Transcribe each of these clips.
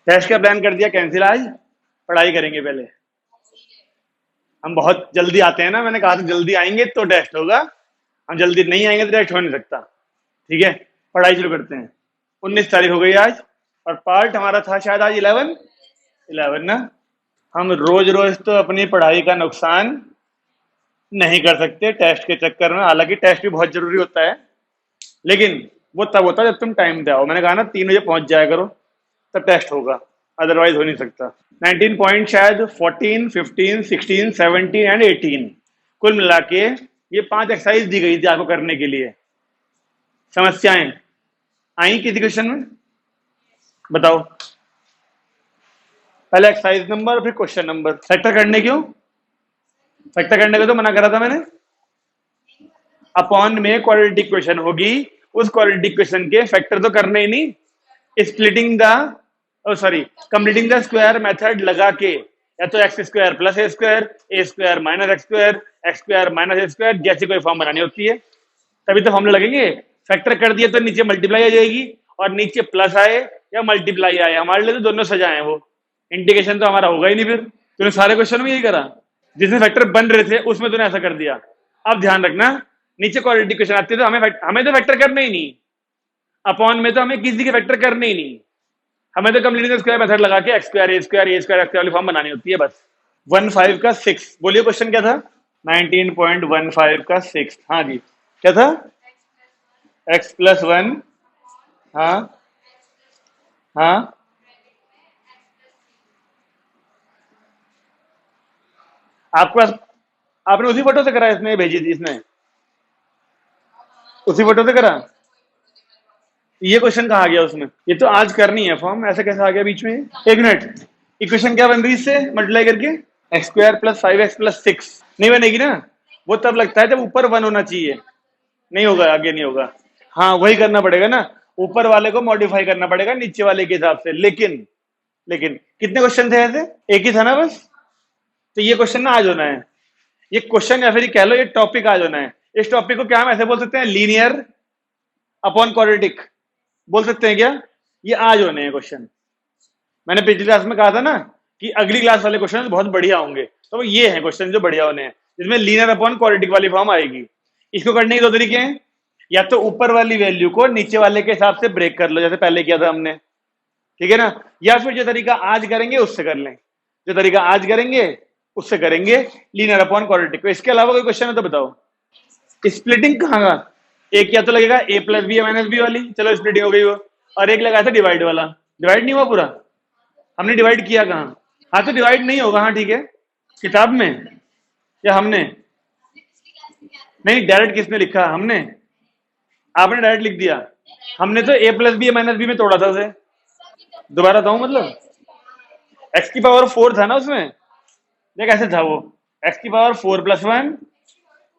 Test का plan कर दिया कैंसिल, आज पढ़ाई करेंगे पहले। हम बहुत जल्दी आते हैं ना, मैंने कहा था जल्दी आएंगे तो टेस्ट होगा, हम जल्दी नहीं आएंगे तो टेस्ट हो नहीं सकता। ठीक है, पढ़ाई शुरू करते हैं। 19 तारीख हो गई आज, और पार्ट हमारा था शायद आज 11 ना। हम रोज रोज तो अपनी पढ़ाई का नुकसान नहीं कर सकते टेस्ट के चक्कर में, हालांकि टेस्ट भी बहुत जरूरी होता है, लेकिन वो तब होता है जब तुम टाइम पे आओ। मैंने कहा ना 3 बजे पहुंच जाया करो, तब टेस्ट होगा, अदरवाइज हो नहीं सकता। 19 पॉइंट शायद 14, 15, 16, 17 एंड 18 कुल मिला के ये 5 एक्सरसाइज दी गई थी आपको करने के लिए। समस्याएं आई किसी क्वेश्चन में? बताओ। पहले एक्सरसाइज नंबर, फिर क्वेश्चन नंबर। फैक्टर करने क्यों? फैक्टर करने को तो मना करा था मैंने। अपॉन में क्वाड्रेटिक इक्वेशन होगी, उस क्वाड्रेटिक इक्वेशन के फैक्टर तो करने ही नहीं। Splitting the sorry completing the square method लगा के, या तो X square plus A square minus X square minus A square जैसी कोई फॉर्म बनानी होती है, तभी तो फॉर्मूला लगेंगे। फैक्टर कर दिए तो नीचे मल्टीप्लाई आ जाएगी, और नीचे प्लस आए या मल्टीप्लाई आए, हमारे लिए तो दोनों सजा है। वो इंटीग्रेशन तो हमारा होगा ही नहीं। फिर तूने सारे क्वेश्चन में यही करा, जिसमें फैक्टर बन रहे थे उसमें तूने ऐसा कर दिया। अब ध्यान रखना, नीचे क्वाड्रेटिक इक्वेशन आती है तो हमें तो फैक्टर करना ही नहीं। अपॉन में तो हमें किसी के फैक्टर करने ही नहीं, हमें तो कंप्लीटिंग द स्क्वायर मेथड लगा के एक्स स्क्वायर ए स्क्वायर वाली फॉर्म बनानी होती है बस। 15 का 6 बोलिए, क्वेश्चन क्या था? 19.15 का 6। हाँ जी, क्या था? x plus 1। हाँ हाँ, आपके पास आपने उसी फोटो से करा? इसने भेजी थी, इसने उसी फोटो से करा? ये क्वेश्चन कहाँ आ गया उसमें? ये तो आज करनी है फॉर्म, ऐसे कैसे आ गया बीच में? एक मिनट, इक्वेशन क्या बन रही है इससे मल्टीप्लाई करके? X square plus 5x plus 6 नहीं बनेगी ना। वो तब लगता है जब ऊपर 1 होना चाहिए। नहीं होगा, आगे नहीं होगा। हाँ, वही करना पड़ेगा ना, ऊपर वाले को मॉडिफाई करना पड़ेगा नीचे वाले के हिसाब से। लेकिन लेकिन कितने क्वेश्चन थे ऐसे? एक ही था ना बस। तो ये क्वेश्चन ना आज होना है, ये क्वेश्चन या फिर कह लो ये टॉपिक आज होना है। इस टॉपिक को क्या हम ऐसे बोल सकते हैं? लीनियर अपॉन क्वाड्रेटिक बोल सकते हैं क्या? ये आज होने हैं क्वेश्चन। मैंने पिछली क्लास में कहा था ना कि अगली क्लास वाले क्वेश्चन बहुत बढ़िया होंगे, तो ये हैं क्वेश्चन जो बढ़िया होने हैं, जिसमें लीनियर अपॉन क्वाड्रेटिक वाली फॉर्म आएगी। इसको करने के 2 तरीके हैं, या तो ऊपर वाली वैल्यू को नीचे वाले के हिसाब से ब्रेक कर लो, जैसे पहले किया था हमने, ठीक है ना, या फिर जो तरीका आज करेंगे उससे कर लें। जो तरीका आज करेंगे उससे करेंगे लीनियर अपॉन क्वाड्रेटिक। इसके अलावा कोई क्वेश्चन है तो बताओ। स्प्लिटिंग कहाँ का? एक या तो लगेगा a plus b minus b वाली, चलो स्प्लिटिंग हो गई वो, और एक लगा था डिवाइड वाला। डिवाइड नहीं हुआ पूरा, हमने डिवाइड किया कहाँ? हाँ तो डिवाइड नहीं होगा। हाँ ठीक है, किताब में या हमने? नहीं, डायरेक्ट किसने लिखा? हमने। आपने डायरेक्ट लिख दिया, हमने तो a plus b minus b में तोड़ा था उसे। दोबारा था मतलब x की पावर 4 था ना उसमें। देख ऐसे था वो, x की power 4 plus 1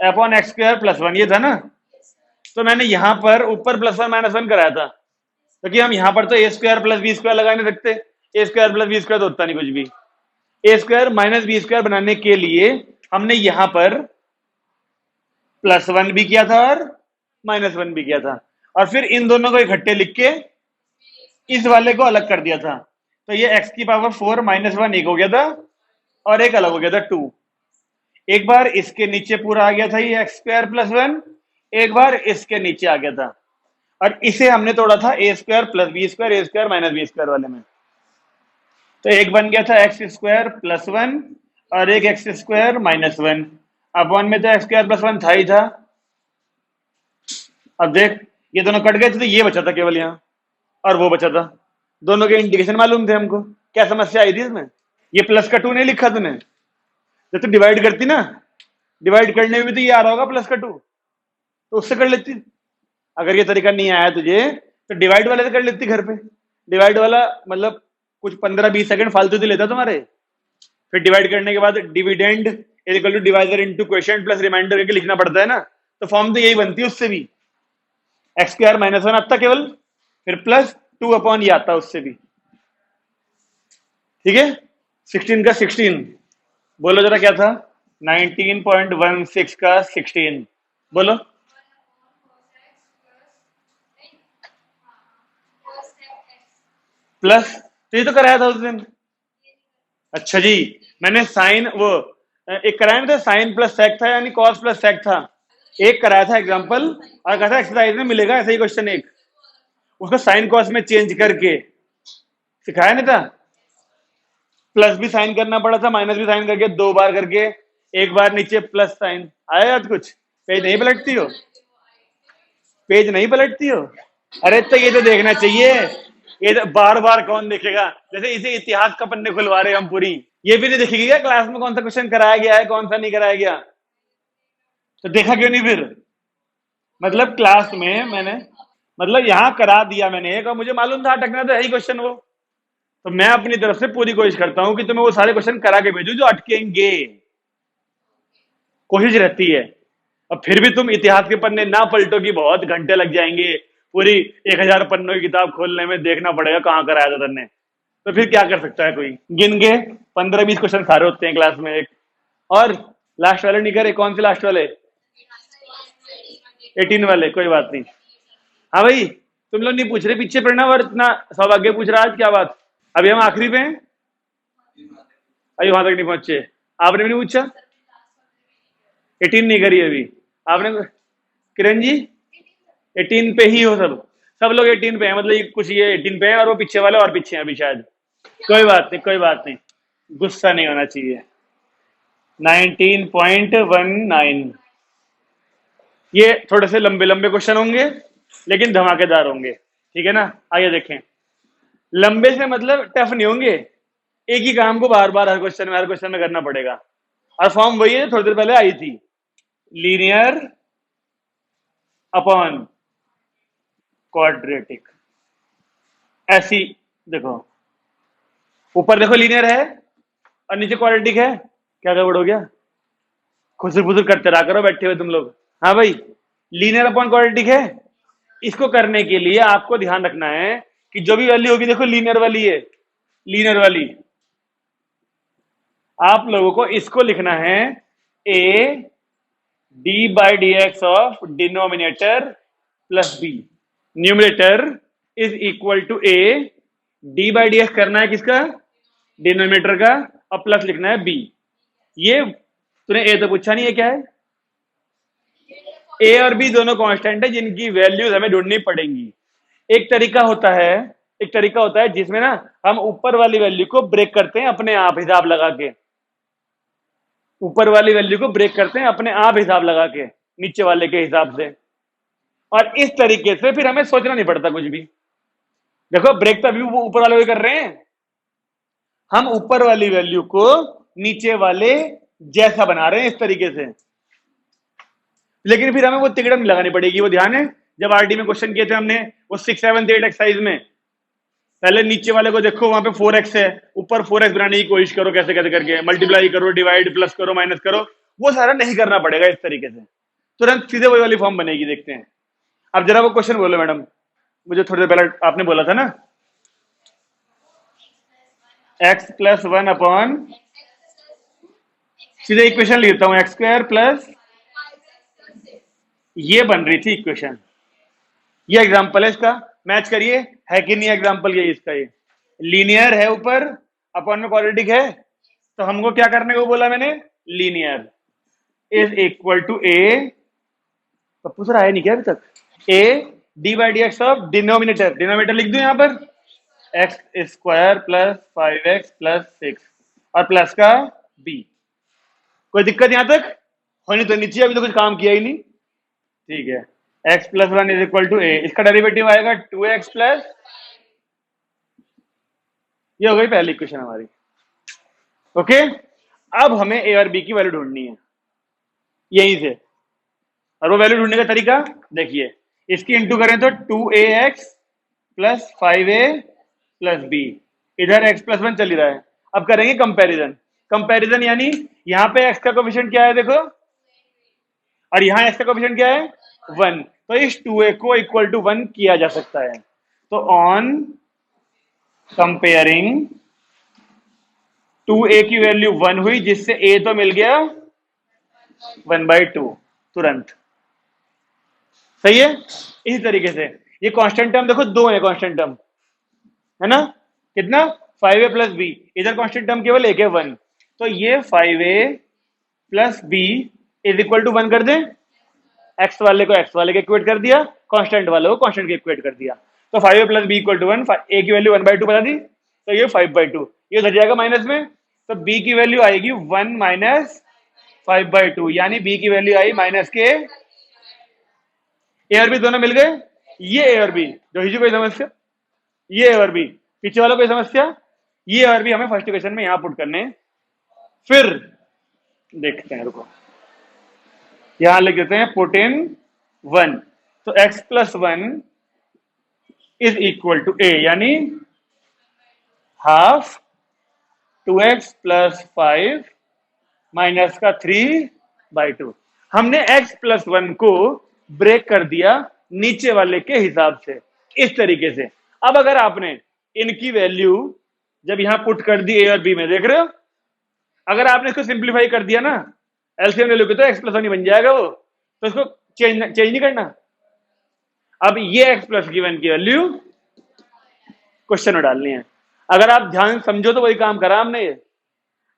upon x square plus 1, ये था ना। तो मैंने यहाँ पर ऊपर प्लस 1 माइनस 1 कराया था, क्योंकि हम यहाँ पर तो ए स्क्वायर प्लस बी स्क्वायर लगा नहीं सकते। ए स्क्वायर प्लस बी स्क्वायर तो होता नहीं कुछ भी। ए स्क्वायर माइनस बी स्क्वायर बनाने के लिए हमने यहाँ पर प्लस 1 भी किया था और माइनस 1 भी किया था, और फिर इन दोनों को इकट्ठे लिख के इस वाले को अलग कर दिया था। तो ये x की पावर 4 माइनस 1 एक हो गया था, और एक अलग हो गया था 2। एक बार इसके नीचे पूरा आ गया था ये एक्स स्क्वायर प्लस 1, एक बार इसके नीचे आ गया था, और इसे हमने तोड़ा था ए स्क्वायर प्लस बी स्क्वायर ए स्क्वायर माइनस बी स्क्वायर वाले में। तो एक बन गया था एक्स स्क्वायर प्लस 1 और एक एक्स स्क्वायर माइनस 1। अपॉन में तो एक्स स्क्वायर प्लस 1 था ही था। अब देख, ये दोनों कट गए थे तो ये बचा था केवल यहाँ, और वो बचा था। दोनों के इंटीग्रेशन मालूम थे हमको। क्या समस्या आई थी इसमें? ये प्लस का 2 नहीं लिखा तूने, जब तू डिवाइड करती ना, डिवाइड करने में भी तो ये आ रहा होगा प्लस का 2, तो उससे कर लेती। अगर ये तरीका नहीं आया तुझे तो डिवाइड वाले से कर लेती घर पे। डिवाइड वाला मतलब कुछ 15-20 सेकंड फालतू तो लेता तुम्हारे। फिर डिवाइड करने के बाद dividend equal to divisor into quotient plus remainder करके लिखना पड़ता है ना, तो फॉर्म तो यही बनती है उससे भी। एक्स स्क्वायर माइनस 1 आता केवल, फिर प्लस 2 अपॉन ये आता उससे भी। ठीक है, 16 का 16 बोलो जरा क्या था? 19.16 का 16 बोलो। प्लस तो ये तो कराया था उस दिन। अच्छा जी, मैंने साइन वो एक कराया था, साइन प्लस सेक था यानी कॉस प्लस सेक था। एक कराया था एग्जांपल और कहा था एक्सरसाइज में मिलेगा ऐसा ही क्वेश्चन एक, उसको साइन कॉस में चेंज करके सिखाया नहीं था। प्लस भी साइन करना पड़ा था, माइनस भी साइन करके, दो बार करके, एक बार नीचे प्लस साइन आया याद कुछ? पेज नहीं पलटती हो? पेज नहीं पलटती हो? अरे तो ये तो देखना चाहिए, ये तो बार बार कौन देखेगा? जैसे इसे इतिहास का पन्ने खुलवा रहे हम पूरी, ये भी नहीं देखेगी क्या क्लास में कौन सा क्वेश्चन कराया गया है कौन सा नहीं कराया गया? तो देखा क्यों नहीं फिर? मतलब क्लास में मैंने, मतलब यहाँ करा दिया मैंने एक, और मुझे मालूम था अटकना तो है ही क्वेश्चन वो, तो मैं अपनी तरफ से पूरी कोशिश करता हूं कि तुम्हें वो सारे क्वेश्चन करा के भेजू जो अटकेंगे, कोशिश रहती है। और फिर भी तुम इतिहास के पन्ने ना पलटो कि बहुत घंटे लग जाएंगे, पूरी 1000 पन्नों की किताब खोलने में देखना पड़ेगा कहाँ कराया था तुमने, तो फिर क्या कर सकता है कोई? गिन के 15-20 क्वेश्चन सारे होते हैं क्लास में एक। और लास्ट वाले नहीं करे, कौन से लास्ट वाले? 18 वाले, कोई बात नहीं। हाँ भाई, तुम लोग नहीं पूछ रहे पीछे पढ़ना, और इतना सौभाग्य पूछ रहा आज, क्या बात? अभी हम आखिरी पे हैं, अभी वहां तक नहीं पहुंचे। आपने भी नहीं पूछा? 18 नहीं करी अभी आपने? किरण जी 18 पे ही हो सब? सब लोग 18 पे हैं, मतलब ये कुछ ये 18 पे हैं और वो पीछे वाले और पीछे हैं अभी शायद। कोई बात नहीं, कोई बात नहीं, गुस्सा नहीं होना चाहिए। 19.19, ये थोड़े से लंबे लंबे क्वेश्चन होंगे लेकिन धमाकेदार होंगे, ठीक है ना? आइए देखें। लंबे से मतलब टफ नहीं होंगे, एक ही काम को बार बार हर क्वेश्चन में करना पड़ेगा। और फॉर्म वही है थोड़ी देर पहले आई थी, लीनियर अपॉन क्वाड्रेटिक। ऐसी देखो, ऊपर देखो लीनियर है और नीचे क्वाड्रेटिक है, क्या गड़बड़ हो गया? खुसर फुसर करते रहा करो बैठे हुए तुम लोग। हाँ भाई, लीनियर अपॉन क्वाड्रेटिक है। इसको करने के लिए आपको ध्यान रखना है कि जो भी वैल्यू होगी, देखो लीनियर वाली है, लीनियर वाली, आप लोगों को इसको लिखना है a D by D x of denominator plus b, numerator is equal to A, D by D x करना है किसका? डिनोमिनेटर का, और प्लस लिखना है बी। ये तूने ए तो पूछा नहीं है क्या है? ए और बी दोनों कांस्टेंट है जिनकी वैल्यूज हमें ढूंढनी पड़ेंगी। एक तरीका होता है, एक तरीका होता है जिसमें ना हम ऊपर वाली वैल्यू को ब्रेक करते हैं अपने आप हिसाब लगा के, ऊपर वाली वैल्यू को ब्रेक करते हैं अपने आप हिसाब लगा के नीचे वाले के हिसाब से, और इस तरीके से फिर हमें सोचना नहीं पड़ता कुछ भी। देखो ब्रेक तो अभी वो ऊपर वाले कर रहे हैं, हम ऊपर वाली वैल्यू को नीचे वाले जैसा बना रहे हैं इस तरीके से, लेकिन फिर हमें वो तिकड़म नहीं लगानी पड़ेगी। वो ध्यान है जब आरडी में क्वेश्चन किए थे हमने वो 6, 7, 8 एक्सरसाइज में, पहले नीचे वाले को देखो वहां पे 4x है, ऊपर 4x बनाने की कोशिश करो, कैसे कैसे करके मल्टीप्लाई करो, डिवाइड, प्लस करो, माइनस करो, वो सारा नहीं करना पड़ेगा इस तरीके से, तुरंत सीधे वही वाली फॉर्म बनेगी। देखते हैं, अब जरा वो क्वेश्चन बोलो मैडम, मुझे थोड़ी देर पहले आपने बोला था ना, x प्लस 1 अपॉन, सीधे इक्वेशन लिखता हूं, एक्स स्क्वायर प्लस, ये बन रही थी इक्वेशन, ये एग्जांपल है इसका, मैच करिए, है कि नहीं एग्जांपल ये इसका? ये लीनियर है ऊपर, अपॉन में क्वाड्रेटिक है, तो हमको क्या करने को बोला मैंने? Linear is equal to a, Pappu sir आया नहीं क्या अभी तक? A D by D x of denominator, denominator लिख दू यहां पर x square plus 5x plus 6 और प्लस का बी। कोई दिक्कत यहां तक? होनी तो नीचे, अभी तो कुछ काम किया ही नहीं, ठीक है। x plus 1 is equal to A, इसका डेरिवेटिव आएगा 2x प्लस, ये हो गई पहली इक्वेशन हमारी, ओके। अब हमें ए और बी की वैल्यू ढूंढनी है यहीं से, और वो वैल्यू ढूंढने का तरीका देखिए, इसकी इंटू करें तो 2ax plus 5a plus b, इधर x प्लस 1 चल ही रहा है। अब करेंगे कंपैरिजन, कंपैरिजन यानी यहाँ पे x का कोफिशिएंट क्या है देखो, और यहाँ x का कोफिशिएंट क्या है? 1, तो इस 2a को इक्वल टू 1 किया जा सकता है। तो ऑन कंपेयरिंग 2a की वैल्यू 1 हुई, जिससे a तो मिल गया 1/2 तुरंत, सही है। इसी तरीके से ये कांस्टेंट टर्म देखो, दो है कांस्टेंट टर्म, है ना, कितना 5a प्लस बी, इधर कांस्टेंट टर्म केवल एक है 1, तो ये 5a plus B is equal to 1 कर दें, एक्स वाले को एक्स वाले के इक्वेट कर दिया, कांस्टेंट वाले को कांस्टेंट के इक्वेट कर दिया, तो 5a plus b equal to 1, a की वैल्यू 1/2 बता दी, तो ये 5/2, ये उधर जाएगा माइनस में, तो बी की वैल्यू आएगी 1 माइनस 5/2, यानी बी की वैल्यू आई माइनस के, ए और बी दोनों मिल गए, ये ए और बी, जो ही कोई समस्या, ये ए और बी, पीछे वाला कोई समस्या, ये और बी हमें फर्स्ट इक्वेशन में यहां पुट करने हैं। फिर देखते हैं, रुको, यहां लिख देते हैं पुट इन 1, तो x plus 1 is equal to A, यानी हाफ 2x प्लस 5 माइनस का 3/2। हमने x प्लस 1 को ब्रेक कर दिया नीचे वाले के हिसाब से, इस तरीके से। अब अगर आपने इनकी वैल्यू जब यहां पुट कर दी ए और बी में, देख रहे हो, अगर आपने इसको सिंप्लीफाई कर दिया ना, एलसीएम ले लोगे तो x प्लस 1 ही बन जाएगा वो, तो इसको चेंज नहीं करना। अब ये x प्लस की 1 की वैल्यू क्वेश्चन में डालनी है। अगर आप ध्यान समझो तो वही काम करा हमने,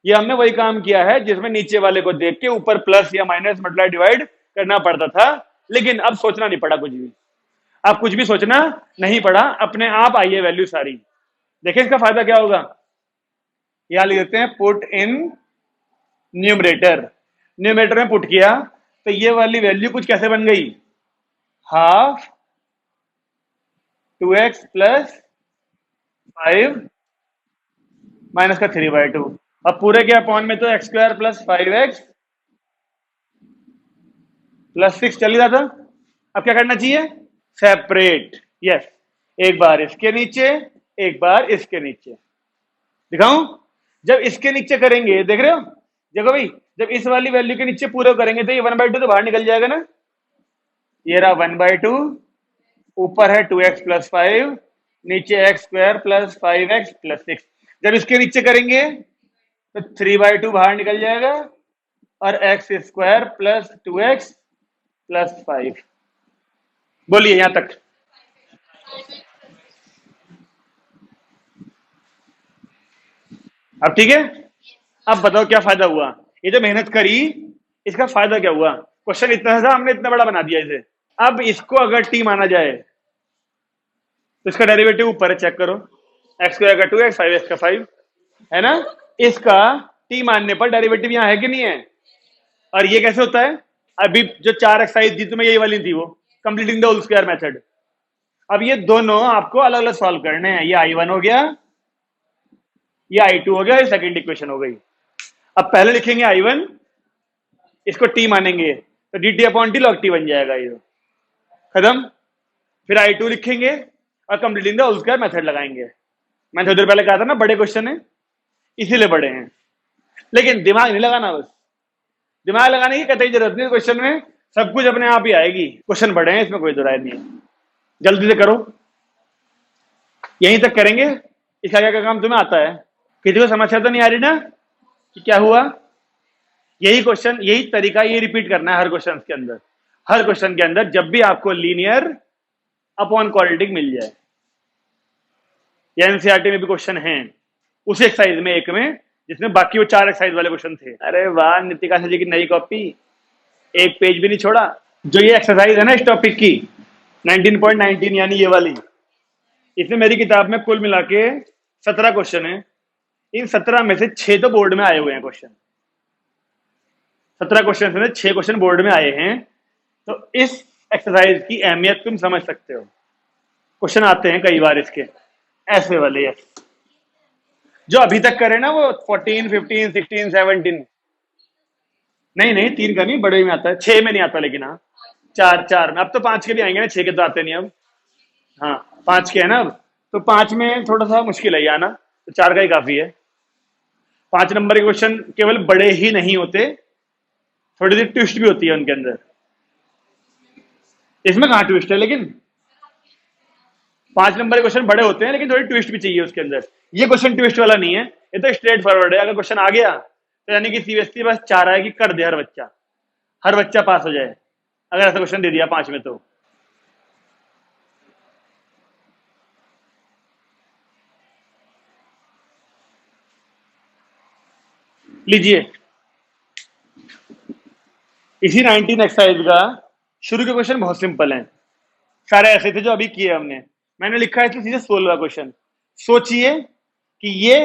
ये हमने वही काम किया है जिसमें नीचे वाले को देख के ऊपर प्लस या माइनस मल्टीप्लाई डिवाइड करना पड़ता था, लेकिन अब सोचना नहीं पड़ा कुछ भी, अब कुछ भी सोचना नहीं पड़ा, अपने आप आई है वैल्यू सारी। देखिए इसका फायदा क्या होगा, यहां लिख देते हैं पुट इन न्यूमरेटर, न्यूमरेटर में पुट किया तो ये वाली वैल्यू कुछ कैसे बन गई, हाफ 2x प्लस 5 माइनस का 3/2, अब पूरे के अपॉन में तो x² प्लस 5x प्लस 6 चल ही रहा था। अब क्या करना चाहिए, सेपरेट, यस, एक बार इसके नीचे एक बार इसके नीचे, दिखाऊं, जब इसके नीचे करेंगे, देख रहे हो, देखो भाई, जब इस वाली वैल्यू के नीचे पूरा करेंगे तो ये 1/2 तो बाहर निकल जाएगा ना, ये रहा 1/2, ऊपर है 2x प्लस 5, नीचे x² प्लस 5x प्लस 6, जब इसके नीचे करेंगे तो 3/2 बाहर निकल जाएगा और x² प्लस 2x प्लस 5। बोलिए यहां तक, अब ठीक है। अब बताओ क्या फायदा हुआ, ये जो मेहनत करी इसका फायदा क्या हुआ, क्वेश्चन इतना था हमने इतना बड़ा बना दिया इसे। अब इसको अगर टी माना जाए तो इसका डेरिवेटिव ऊपर है, चेक करो, x² का 2x 5x का 5 है ना, इसका टी मानने पर डेरिवेटिव यहां है कि नहीं है, और ये कैसे होता है, अभी जो 4 एक्सरसाइज दी तुम्हें यही वाली थी वो completing the whole square method. अब ये दोनों आपको अलग अलग सॉल्व करने हैं, ये I1 हो गया, ये I2 हो गया, ये सेकंड इक्वेशन हो गई। अब पहले लिखेंगे I1, इसको टी मानेंगे तो dt upon t log t बन जाएगा, ये खत्म। फिर I2 लिखेंगे और completing the whole square method लगाएंगे। मैंने थोड़ी देर पहले कहा था ना बड़े क्वेश्चन है इसीलिए बड़े हैं, लेकिन दिमाग नहीं लगाना, बस दिमाग लगाने की कतई जरूरत नहीं, क्वेश्चन में सब कुछ अपने आप ही आएगी, क्वेश्चन बड़े हैं इसमें कोई दो राय नहीं है, जल्दी से करो, यहीं तक करेंगे, इसका क्या काम तुम्हें आता है, किसी को समस्या तो नहीं आ रही ना कि क्या हुआ, यही क्वेश्चन यही तरीका ये रिपीट करना है हर क्वेश्चन के अंदर, हर क्वेश्चन के अंदर जब भी आपको लीनियर अपॉन क्वाड्रेटिक मिल जाए, या एनसीईआरटी में भी क्वेश्चन है उस एक्सरसाइज में एक में जिसमें बाकी वो 4 एक्सरसाइज वाले क्वेश्चन थे। अरे वाह, नितिका जी की नई कॉपी, एक पेज भी नहीं छोड़ा। जो ये एक्सरसाइज है ना इस टॉपिक की 19.19 यानी ये वाली, इसमें मेरी किताब में कुल मिला के 17 क्वेश्चन है, इन 17 में से 6 तो बोर्ड में आए हुए हैं क्वेश्चन, 17 क्वेश्चन में 6 क्वेश्चन बोर्ड में आए हैं, तो इस एक्सरसाइज की अहमियत तुम समझ सकते हो। क्वेश्चन आते हैं कई बार इसके ऐसे वाले, यस, जो अभी तक करे ना वो 14, 15, 16, 17, नहीं नहीं 3 का नहीं, बड़े में आता है, 6 में नहीं आता, लेकिन हाँ 4 में, अब तो 5 के भी आएंगे ना, 6 के तो आते नहीं अब, हाँ 5 के है ना अब, तो 5 में थोड़ा सा मुश्किल है आना, तो 4 का ही काफी है। 5 नंबर के क्वेश्चन केवल बड़े ही नहीं होते, थोड़ी सी ट्विस्ट भी होती है उनके अंदर, इसमें कहाँ ट्विस्ट है, लेकिन 5 नंबर के क्वेश्चन बड़े होते हैं लेकिन थोड़ी ट्विस्ट भी चाहिए उसके अंदर, ये क्वेश्चन ट्विस्ट वाला नहीं है, ये तो स्ट्रेट फॉरवर्ड है, अगर क्वेश्चन आ गया तो यानी कि सीबीएसई बस चाह रहा है कि कर दे हर बच्चा पास हो जाए, अगर ऐसा क्वेश्चन दे दिया 5 में तो। लीजिए, इसी 19 एक्सरसाइज का शुरू के क्वेश्चन बहुत सिंपल हैं, सारे ऐसे थे जो अभी किए हमने। मैंने लिखा है इसमें सीधे 16वां क्वेश्चन। सोचिए कि ये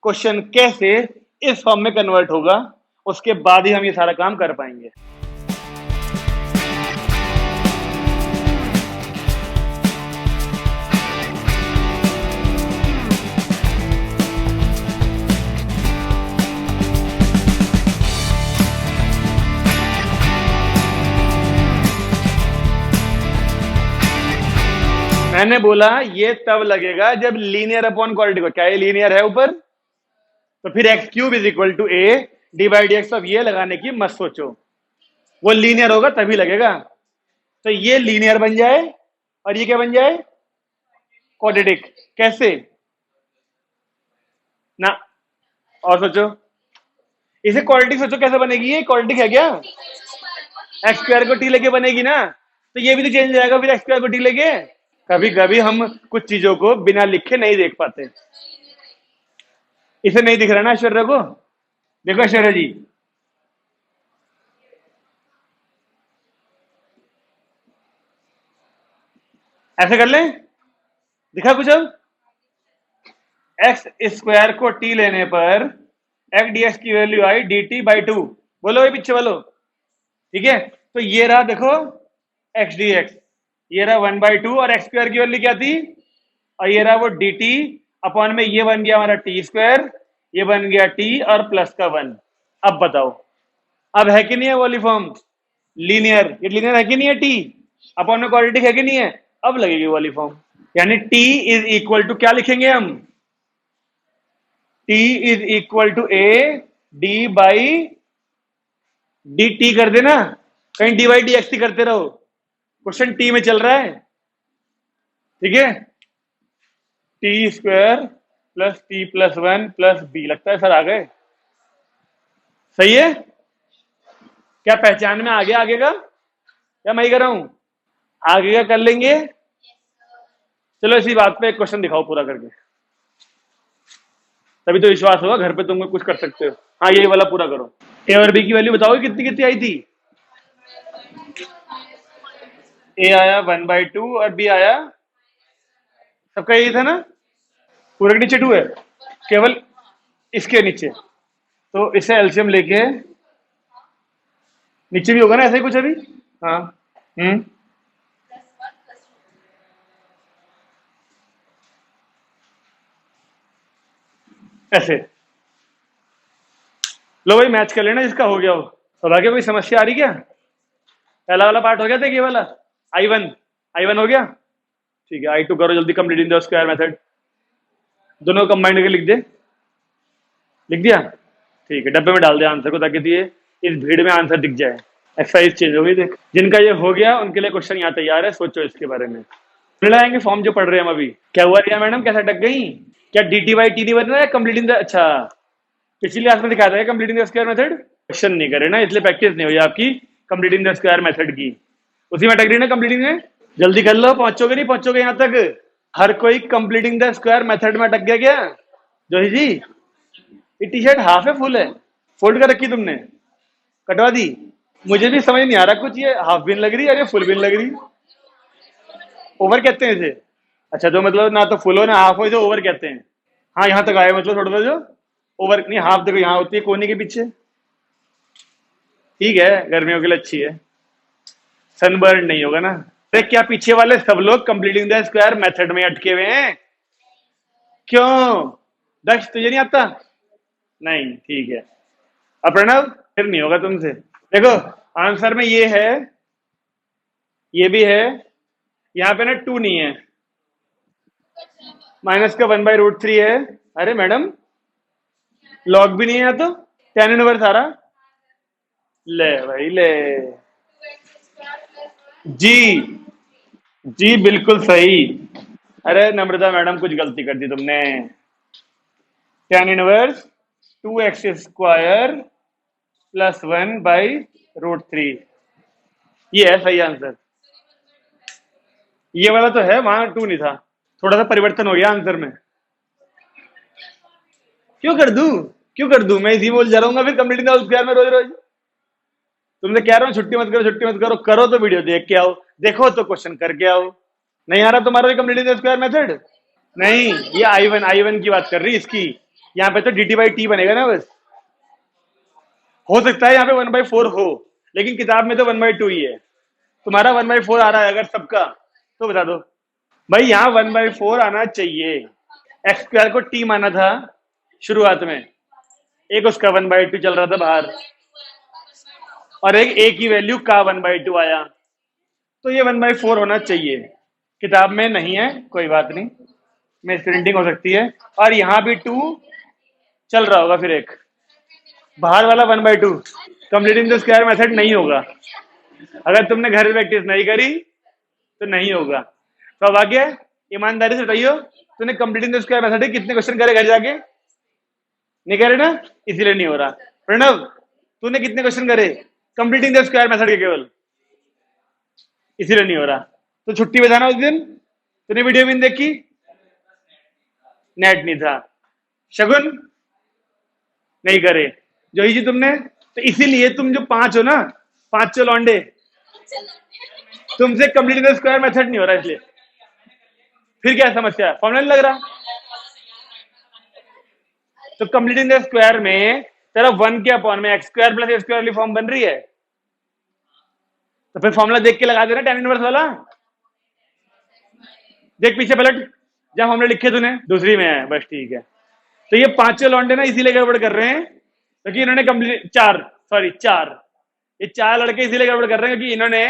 क्वेश्चन कैसे इस फॉर्म में कन्वर्ट होगा, उसके बाद ही हम ये सारा काम कर पाएंगे। मैंने बोला ये तब लगेगा जब लीनियर अपॉन क्वाड्रेटिक हो। क्या ये लीनियर है ऊपर? तो फिर x cube is equal to A D by D x. अब ये लगाने की मत सोचो, वो लीनियर होगा तभी लगेगा। तो ये लीनियर बन जाए और ये क्या बन जाए? क्वाड्रेटिक। कैसे ना? और सोचो, इसे क्वाड्रेटिक सोचो कैसे बनेगी? ये क्वाड्रेटिक है क्या? एक्स स्क्वायर को टी लेके बनेगी ना, तो ये भी तो चेंज हो जाएगा फिर एक्स स्क्वायर को टी लेके। कभी कभी हम कुछ चीजों को बिना लिखे नहीं देख पाते। इसे नहीं दिख रहा ना ऐश्वर्या को? देखो ऐश्वर्या जी, ऐसे कर लें, दिखा कुछ? अब एक्स स्क्वायर को टी लेने पर एक्स डी एक्स की value I D T by two. बोलो भाई पीछे बोलो। ठीक है, तो ये रहा देखो एक्स डी एक्स, ये रहा 1/2 और एक्स स्क्वायर की वैल्यू क्या थी? और ये रहा वो डी टी अपॉन में ये बन गया हमारा टी स्क्वायर, ये बन गया टी और प्लस का 1। अब बताओ, अब है कि नहीं है वाली फॉर्म? लीनियर, ये लीनियर है कि नहीं है? टी अपॉन में क्वाड्रेटिक है कि नहीं है? अब लगेगी वाली फॉर्म। यानी टी इज इक्वल टू क्या लिखेंगे हम? T is equal to A D by d t कर देना, कहीं डी बाई डी एक्स करते रहो, क्वेश्चन टी में चल रहा है। ठीक है, t square plus t plus 1 plus b. लगता है सर आ गए, सही है? क्या पहचान में आ गया आगे का, या मैं ही कर रहा हूं? आगे का कर लेंगे। चलो इसी बात पे एक क्वेश्चन दिखाओ पूरा करके, तभी तो विश्वास होगा घर पे तुम कुछ कर सकते हो। हाँ ये वाला पूरा करो। ए और बी की वैल्यू बताओगे कितनी कितनी आई थी? ए आया 1/2 और बी आया, सबका यही था ना? पूरे के नीचे 2 है, केवल इसके नीचे, तो इसे एलसीएम लेके नीचे भी होगा ना ऐसा ही कुछ अभी। हाँ ऐसे लो भाई, मैच कर लेना जिसका हो गया हो। तो आगे कोई समस्या आ रही क्या? पहला वाला पार्ट हो गया था, ये वाला आई वन हो गया। ठीक है, I2 करो जल्दी, कंप्लीटिंग द स्क्वायर मेथड। दोनों कंबाइंड करके लिख दे, लिख दिया? ठीक है, डब्बे में डाल दे आंसर को, ताकि ये इस भीड़ में आंसर दिख जाए। एक्सरसाइज चेंज हो गई देख। जिनका ये हो गया उनके लिए क्वेश्चन यहाँ तैयार है, सोचो इसके बारे में। मिलाएंगे फॉर्म जो पढ़ रहे हैं हम अभी। क्या हुआ रिया मैडम, कैसे अटक गई? क्या डी टी बाई टी नहीं बनना है कंप्लीटिंग द? अच्छा, पिछली क्लास में दिखाया था completing the square method, question नहीं करे ना, इसलिए प्रैक्टिस नहीं हुई आपकी कंप्लीटिंग द स्क्वायर मेथड की। उसी में अटक रही ना कंप्लीटिंग में। जल्दी कर लो, पहुंचोगे नहीं पहुंचोगे यहाँ तक। हर कोई कंप्लीटिंग द स्क्वायर मेथड में अटक गया क्या? जोशी जी, ये टी शर्ट हाफ है फुल है? फोल्ड कर रखी तुमने, कटवा दी? मुझे भी समझ नहीं आ रहा कुछ, ये हाफ बिन लग रही है या फुल बिन लग रही? ओवर कहते हैं इसे? अच्छा, तो मतलब ना तो फुल हो ना हाफ हो, इसे ओवर कहते हैं। हाँ यहाँ तक आए, मतलब थोड़ा सा जो ओवर नहीं, हाफ देखो यहाँ होती है कोने के पीछे। ठीक है, गर्मियों के लिए अच्छी है, सनबर्न नहीं होगा ना। अरे क्या पीछे वाले सब लोग कंप्लीटिंग द स्क्वायर मेथड में अटके हुए हैं? क्यों दक्ष, तुझे नहीं आता? नहीं, ठीक है। अब प्रणव, फिर नहीं होगा तुमसे। देखो आंसर में ये है, ये भी है, यहाँ पे ना 2 नहीं है, माइनस का 1/√3 है। अरे मैडम लॉग भी नहीं है यहाँ तो, tan इनवर्स आ रहा। ले भाई ले, जी जी बिल्कुल सही। अरे नम्रता मैडम कुछ गलती कर दी तुमने। tan inverse 2x square plus 1/√3, ये है सही आंसर। ये वाला तो है, वहां 2 नहीं था, थोड़ा सा परिवर्तन हो गया आंसर में। क्यों कर दूं? क्यों कर दूं? मैं इसी बोल जा रहा हूँ फिर कंप्लीटिंग द होल स्क्वायर में रोज रोज। तुमसे कह रहा हूँ छुट्टी मत करो, छुट्टी मत करो, करो तो वीडियो देख के आओ, देखो तो क्वेश्चन करके आओ। नहीं आ रहा तुम्हारा भी कंप्लीटिंग द स्क्वायर मेथड? नहीं, ये आई वन की बात कर रही है इसकी। यहाँ पे तो dt बाई टी बनेगा ना बस। हो सकता है यहाँ पे 1/4 हो, लेकिन किताब में तो 1/2 ही है। तुम्हारा 1/4 आ रहा है अगर सबका, तो बता दो भाई। यहाँ 1/4 आना चाहिए। एक्स स्क्वायर को टी माना था शुरुआत में, एक उसका 1/2 चल रहा था बाहर, और एक ए की वैल्यू का 1/2 आया, तो ये 1/4 होना चाहिए। किताब में नहीं है, कोई बात नहीं, मिस प्रिंटिंग हो सकती है। और यहाँ भी 2 चल रहा होगा, फिर एक बाहर वाला 1/2। कंप्लीटिंग द स्क्वायर मेथड नहीं होगा अगर तुमने घर में प्रैक्टिस नहीं करी, तो नहीं होगा। तो अब आगे ईमानदारी से बताइयो, तूने कंप्लीटिंग द स्क्वायर मेथड कितने क्वेश्चन करे घर जाके? नहीं करे ना, इसीलिए नहीं हो रहा। प्रणव, तूने कितने क्वेश्चन करे कंप्लीटिंग द स्क्वायर मेथड के केवल? इसीलिए नहीं हो रहा। तो छुट्टी पे जाना उस दिन, तूने वीडियो भी नहीं देखी, नेट नहीं था। शगुन नहीं करे, जोई जी तुमने, तो इसीलिए तुम जो 5 हो ना, 5 लौंडे, तुमसे कंप्लीटिंग द स्क्वायर मेथड नहीं हो रहा। इसलिए फिर क्या समस्या है? फॉर्मूला नहीं लग रहा। तो कंप्लीटिंग द स्क्वायर में तेरा 1 के अपॉन में x square plus A square वाली फॉर्म बन रही है, तो फिर फॉर्मूला देख के लगा देना tan इनवर्स वाला। देख पीछे पलट, जब हमने लिखे तूने दूसरी में है, बस ठीक है। तो ये 5 लौंडे ना इसीलिए गड़बड़ कर रहे हैं क्योंकि इन्होंने कंप्लीट चार, ये 4 लड़के इसीलिए गड़बड़ कर रहे हैं क्योंकि इन्होंने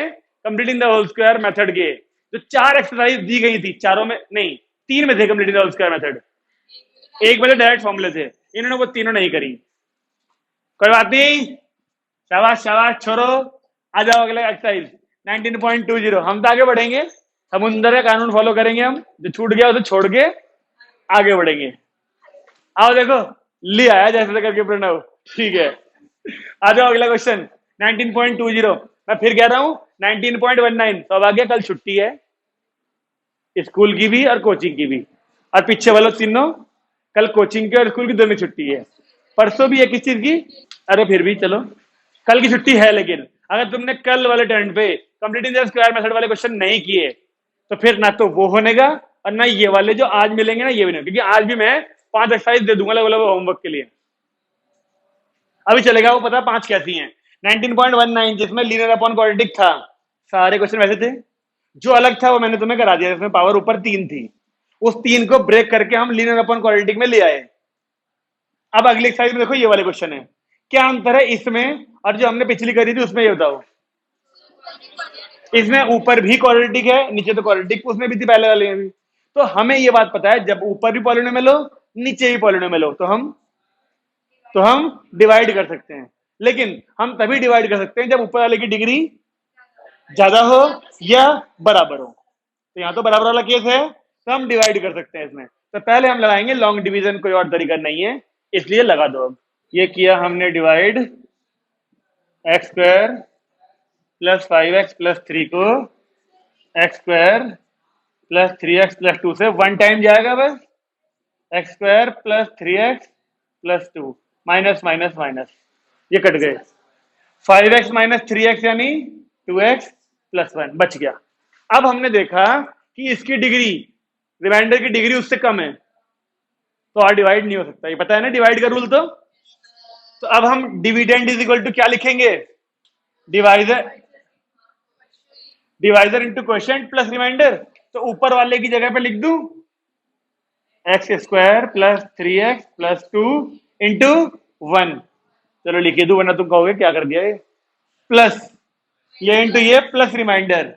completing the whole square method के जो 4 एक्सरसाइज दी गई थी, चारों में नहीं, 3 में थे completing the whole square method, एक में डायरेक्ट फॉर्मूले थे, इन्होंने वो तीनों नहीं करी। कोई बात नहीं, शाबाश शाबाश छोरो। आ जाओ अगला एक्सरसाइज 19.20। हम तो आगे बढ़ेंगे, समुद्र का कानून फॉलो करेंगे हम, जो छूट गया उसे छोड़ के आगे बढ़ेंगे। आओ देखो, ले आया जैसे करके प्रणव, ठीक है। आ जाओ अगला क्वेश्चन 19.20। मैं फिर कह रहा हूं 19.19। तो अब आगे कल छुट्टी है, स्कूल की भी और कोचिंग की भी, और पीछे वालों तीनों कल कोचिंग की और स्कूल की दोनों छुट्टी है। परसों भी है किस चीज की? अरे फिर भी चलो, कल की छुट्टी है, लेकिन अगर तुमने कल वाले टर्न पे कंप्लीटिंग द स्क्वायर मेथड वाले क्वेश्चन नहीं किए, तो फिर ना तो वो होनेगा और ना ये वाले जो आज मिलेंगे ना ये भी नहीं, क्योंकि आज भी मैं 5 एक्सरसाइज दे दूंगा अलग अलग होमवर्क के लिए। अभी चलेगा वो, पता 5 कैसी हैं। 19.19 जिसमें लीनियर अपॉन क्वाड्रेटिक था, सारे क्वेश्चन वैसे थे, जो अलग था वो मैंने तुम्हें करा दिया, जिसमें पावर ऊपर 3 थी, उस 3 को ब्रेक करके हम लीनियर अपॉन क्वाड्रेटिक में ले आए। अब अगली एक्सरसाइज में देखो, ये वाले क्वेश्चन है, क्या अंतर है इसमें और जो हमने पिछली करी थी उसमें, ये बताओ। इसमें ऊपर भी क्वाड्रेटिक है, नीचे तो क्वाड्रेटिक उसमें भी थी पहले वाले में भी। तो हमें ये बात पता है, जब ऊपर भी पॉलिनोमियल हो नीचे भी पॉलिनोमियल हो, तो हम डिवाइड कर सकते हैं। लेकिन हम तभी डिवाइड कर सकते हैं जब ऊपर वाले की डिग्री ज्यादा हो या बराबर हो। तो यहां तो बराबर वाला केस है, तो हम डिवाइड कर सकते हैं इसमें। तो पहले हम लगाएंगे लॉन्ग डिवीजन, कोई और तरीका नहीं है, इसलिए लगा दो। अब ये किया हमने divide, x square plus 5x plus 3 को एक्स स्क्वायर प्लस 3x+2 से 1 टाइम जाएगा बस, x square plus 3x+2 minus minus minus, ये कट गए। 5x माइनस 3x यानी 2x+1 बच गया। अब हमने देखा कि इसकी डिग्री, रिमाइंडर की डिग्री उससे कम है, तो और डिवाइड नहीं हो सकता, ये पता है ना डिवाइड का रूल। तो अब हम डिविडेंड इज इक्वल टू क्या लिखेंगे? Divisor into quotient plus remainder. तो ऊपर वाले की जगह पे लिख दूं x square plus 3x+2 into 1। चलो लिखिए दू, वरना तुम कहोगे क्या कर दिया ये, प्लस ये इंटू ये प्लस रिमाइंडर।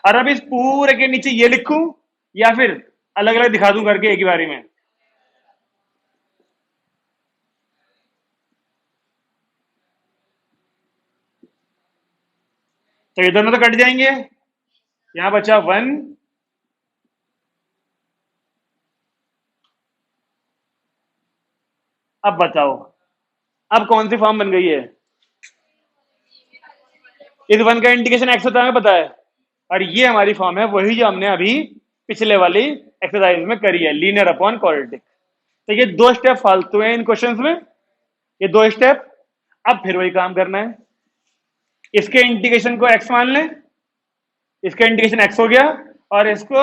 और अब इस पूरे के नीचे ये लिखूं या फिर अलग अलग दिखा दूं करके एक ही बारी में? तो ये दोनों तो कट जाएंगे, यहां बचा 1, अब बताओ अब कौन सी फॉर्म बन गई है? इस 1 का इंडिकेशन एक्स होता है, पता है, और ये हमारी फॉर्म है वही जो हमने अभी पिछले वाली एक्सरसाइज में करी है, लीनियर अपॉन क्वाड्रेटिक। तो ये दो स्टेप फालतू हैं इन क्वेश्चंस में, ये दो स्टेप। अब फिर वही काम करना है, इसके इंटीग्रेशन को x मान लें, इसका इंटीग्रेशन x हो गया और इसको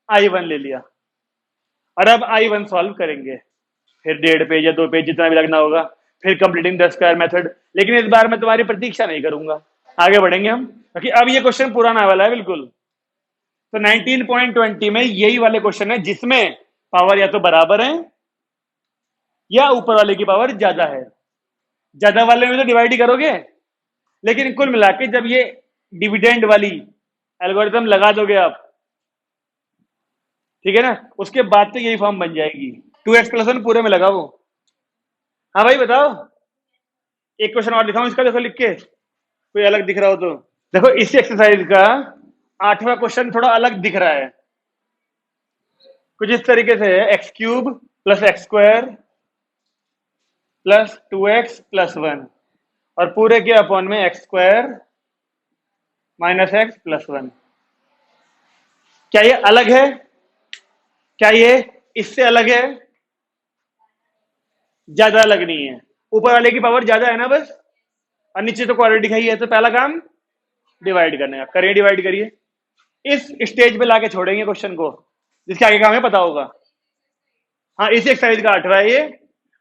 I1 ले लिया, और अब I1 सॉल्व करेंगे, फिर 1.5 पेज या 2 पेज जितना भी लगना होगा, फिर कंप्लीटिंग द स्क्वायर मेथड। लेकिन इस बार मैं तुम्हारी प्रतीक्षा नहीं करूंगा, आगे बढ़ेंगे हम, क्योंकि अब ये क्वेश्चन पुराना वाला है बिल्कुल। तो 19.20 में यही वाले क्वेश्चन है जिसमें पावर या तो बराबर है या ऊपर वाले की पावर ज्यादा है। ज्यादा वाले में तो डिवाइड ही करोगे, लेकिन कुल मिला के जब ये डिविडेंड वाली एल्गोरिथम लगा दोगे आप, ठीक है ना, उसके बाद तो यही फॉर्म बन जाएगी। 2x+1 पूरे में लगाओ। हाँ भाई बताओ, एक क्वेश्चन और दिखाऊं इसका, देखो लिख के, कोई अलग दिख रहा हो तो। देखो इस एक्सरसाइज का 8वां क्वेश्चन थोड़ा अलग दिख रहा है, कुछ इस तरीके से है, x³ + x² + 2x+1 और पूरे के अपॉन में x² - x + 1। क्या ये अलग है? क्या ये इससे अलग है? ज्यादा अलग नहीं है, ऊपर वाले की पावर ज्यादा है ना बस, और नीचे तो क्वाड्रेटिक ही है। तो पहला काम डिवाइड करने का, करिए डिवाइड करिए। इस स्टेज पे लाके छोड़ेंगे क्वेश्चन को, जिसके आगे का हमें पता होगा। हाँ, इसी एक्सरसाइज का 8वां है ये,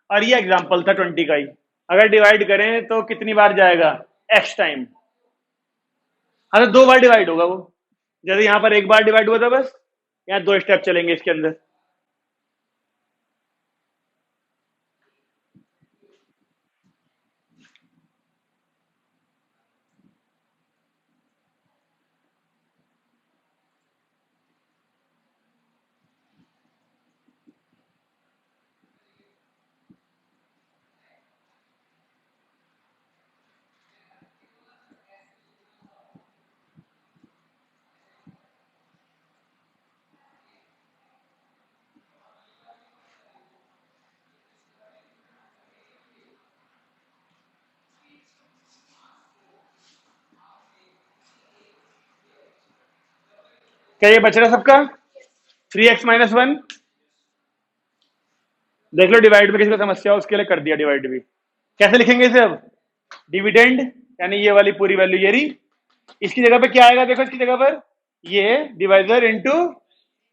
और ये एग्जाम्पल था 20 का ही। अगर डिवाइड करें तो कितनी बार जाएगा? x time. हाँ, तो 2 बार डिवाइड होगा वो, जैसे यहां पर 1 बार डिवाइड हुआ था बस, यहाँ 2 स्टेप चलेंगे इसके अंदर। क्या ये बच रहा सबका? 3x - 1 देख लो, डिवाइड में किसी को समस्या हो उसके लिए कर दिया डिवाइड भी। कैसे लिखेंगे इसे अब? डिविडेंड यानी ये वाली पूरी वैल्यू ये रही, इसकी जगह पे क्या आएगा? देखो इसकी जगह पर ये डिवाइजर इंटू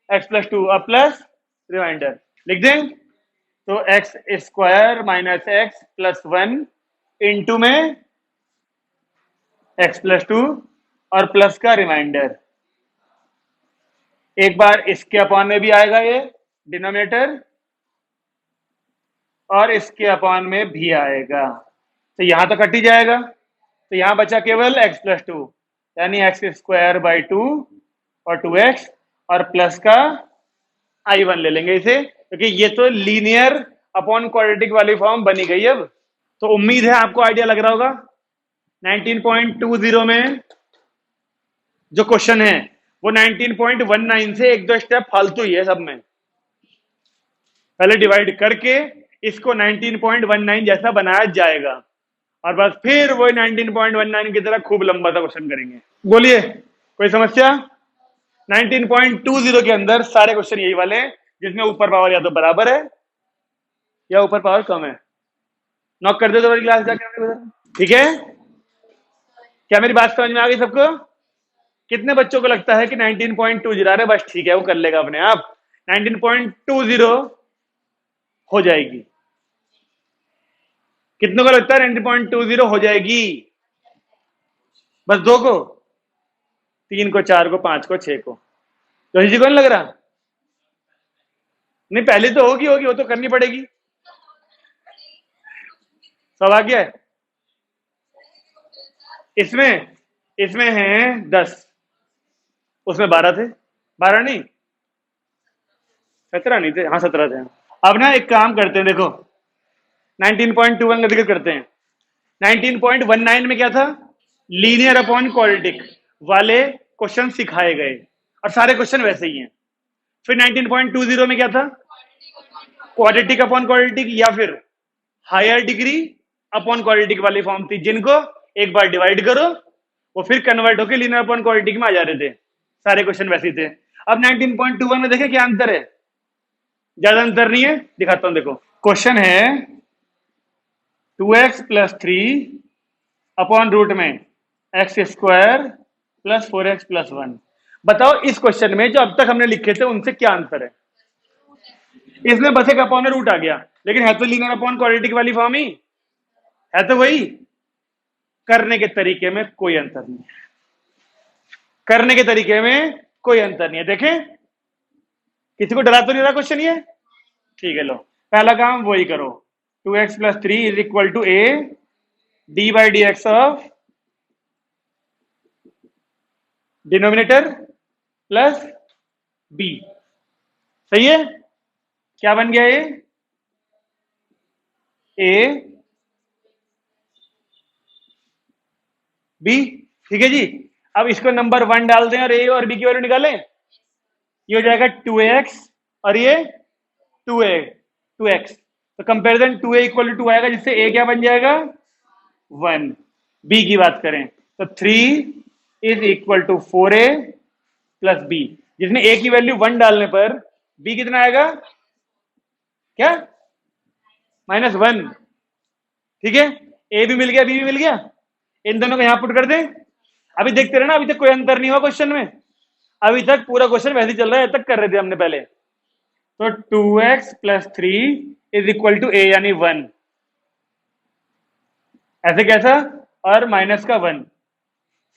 x+2 और प्लस रिमाइंडर लिख दें। तो x² - x + 1 इंटू में x+2 और प्लस का रिमाइंडर। एक बार इसके अपॉन में भी आएगा ये डिनोमिनेटर, और इसके अपॉन में भी आएगा, तो यहां तो कट ही जाएगा। तो यहां बचा केवल x+2 यानी x² 2 और 2x और प्लस का I1 ले लेंगे इसे, क्योंकि ये तो लीनियर अपॉन क्वाड्रेटिक वाली फॉर्म बनी गई अब। तो उम्मीद है आपको आइडिया लग रहा होगा। 19.20 में जो क्वेश्चन है वो 19.19 से 1-2 स्टेप फालतू ही है सब में। पहले डिवाइड करके इसको 19.19 जैसा बनाया जाएगा, और बस फिर वो 19.19 की तरह खूब लंबा सा क्वेश्चन करेंगे। बोलिए, कोई समस्या? 19.20 के अंदर सारे क्वेश्चन यही वाले हैं जिसमें ऊपर पावर या तो बराबर है या ऊपर पावर कम है। नॉक कर दे तो क्लास जाके, ठीक है? क्या मेरी बात समझ में आ गई सबको? कितने बच्चों को लगता है कि 19.20 आ रहा है? बस ठीक है, वो कर लेगा अपने आप, 19.20 हो जाएगी। कितनों को लगता है 19.20 हो जाएगी? बस 2 को, 3 को, 4 को, 5 को, 6 को। तो किसी को नहीं लग रहा? नहीं, पहले तो होगी होगी, वो तो करनी पड़ेगी। सौभाग्य है इसमें हैं 10, उसमें 12 थे, 12 नहीं 17 नहीं थे, हाँ 17 थे। अब ना एक काम करते हैं, देखो 19.21 का जिक्र करते हैं। 19.19 में क्या था? लीनियर अपॉन क्वाड्रेटिक वाले क्वेश्चन सिखाए गए, और सारे क्वेश्चन वैसे ही हैं। फिर 19.20 में क्या था? क्वाड्रेटिक अपॉन क्वाड्रेटिक या फिर हायर डिग्री अपॉन क्वाड्रेटिक वाली फॉर्म थी, जिनको एक बार डिवाइड करो वो फिर कन्वर्ट होकर लीनियर अपॉन क्वाड्रेटिक में आ जा रहे थे। सारे क्वेश्चन वैसे थे। अब 19.21 में देखें क्या अंतर है। ज्यादा अंतर नहीं है, दिखाता हूं देखो। क्वेश्चन है 2x+3 अपॉन रूट में x² +4x+1। बताओ इस क्वेश्चन में जो अब तक हमने लिखे थे उनसे क्या अंतर है। इसमें बस एक अपॉन में रूट आ गया, लेकिन है तो लीनियर अपॉन क्वाड्रेटिक वाली फॉर्म ही है, तो वही। करने के तरीके में कोई अंतर नहीं है, करने के तरीके में कोई अंतर नहीं है। देखें, किसी को डरा तो नहीं रहा क्वेश्चन ये? ठीक है, लो पहला काम वही करो। 2x+3 is equal to a d/dx of denominator plus b। सही है? क्या बन गया ये? a b। ठीक है जी। अब इसको नंबर 1 डाल दें और a और b की वैल्यू निकालें। ये हो जाएगा 2x और ये 2a 2x। तो कंपेरिजन 2a इक्वल टू 2 आएगा, जिससे a क्या बन जाएगा? 1। b की बात करें तो 3 is equal to 4a plus b, जिसमें a की वैल्यू 1 डालने पर b कितना आएगा? क्या? -1। ठीक है, a भी मिल गया, b भी मिल गया। इन दोनों को यहां पुट कर दें। अभी देखते रहे ना, अभी तक कोई अंतर नहीं हुआ क्वेश्चन में। अभी तक पूरा क्वेश्चन वैसे ही चल रहा है, तक कर रहे थे हमने पहले। तो 2x+3 is equal to a यानी 1। ऐसे कैसा? और माइनस का 1।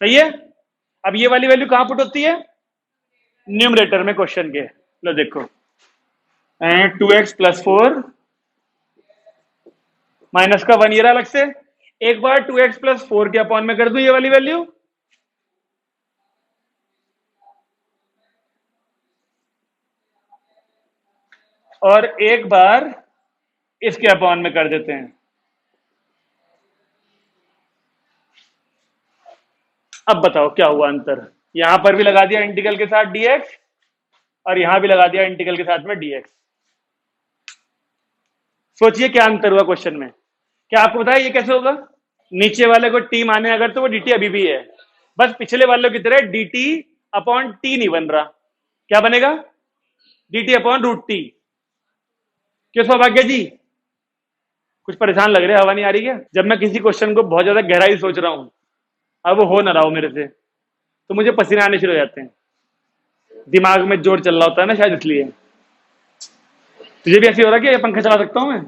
सही है? अब ये वाली वैल्यू कहां पुट होती है? न्यूमरेटर में क्वेश्चन के। लो देखो, 2x+4 माइनस का 1 ये रहा अलग से। एक बार 2x+4 के अपॉन में कर दूं ये वाली वैल्यू, और एक बार इसके अपॉन में कर देते हैं। अब बताओ क्या हुआ अंतर? यहां पर भी लगा दिया इंटीग्रल के साथ dx, और यहां भी लगा दिया इंटीग्रल के साथ में dx। सोचिए क्या अंतर हुआ क्वेश्चन में। क्या आपको पता है ये कैसे होगा? नीचे वाले को t माने अगर, तो वो dt अभी भी है, बस पिछले वालों की तरह dt अपॉन t नहीं बन रहा। क्या बनेगा? dt upon root t. क्यों सौभाग्य जी, कुछ परेशान लग रहे, हवा नहीं आ रही क्या? जब मैं किसी क्वेश्चन को बहुत ज्यादा गहराई सोच रहा हूं, अब वो हो ना रहा हो मेरे से, तो मुझे पसीने आने शुरू हो जाते हैं। दिमाग में जोर चल रहा होता है ना, शायद इसलिए। तुझे भी ऐसे हो रहा है कि पंखा चला सकता हूं मैं,